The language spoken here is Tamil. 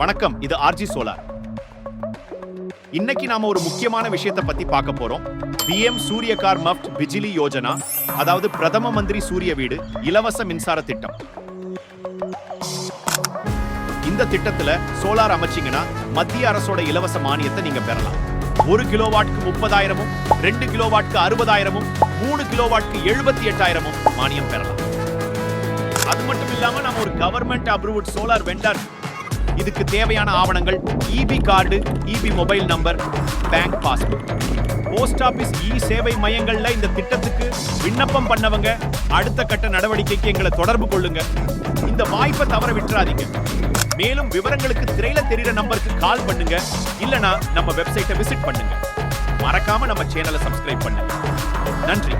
வணக்கம், இது ஆர்ஜி சோலார். இன்னைக்கு நாம ஒரு முக்கியமான விஷயத்தை பத்தி பார்க்க போறோம். PM சூரியகார் மஃப்ட் பிஜிலி யோஜனா, அதாவது பிரதம மந்திரி சூரிய வீடு இலவச மின்சார திட்டம். இந்த திட்டத்துல சோலார் அமைச்சிங்கன்னா மத்திய அரசோட இலவச மானியத்தை நீங்க பெறலாம். 1 கிலோவாட்க்கு 30,000, 2 கிலோவாட்க்கு 60,000, 3 கிலோவாட்க்கு 78,000 மானியம் பெறலாம். அது மட்டும் இல்லாம நம்ம ஒரு கவர்மெண்ட் அப்ரூவ்ட் சோலார் வெண்டர். இதுக்கு தேவையான ஆவணங்கள் EB card, EB mobile number, bank passbook. Post office சேவை மையங்கள்ல இந்த திட்டத்துக்கு விண்ணப்பம் பண்ணவங்க அடுத்த கட்ட நடவடிக்கைக்கு எங்களை தொடர்பு கொள்ளுங்க. இந்த வாய்ப்பை தவற விட்டுறாதீங்க. மேலும் விவரங்களுக்கு திரையில தெரியுற நம்பருக்கு கால் பண்ணுங்க, இல்லனா நம்ம வெப்சைட்டை விசிட் பண்ணுங்க. மறக்காம நம்ம சேனலை சப்ஸ்கிரைப் பண்ணுங்க. நன்றி.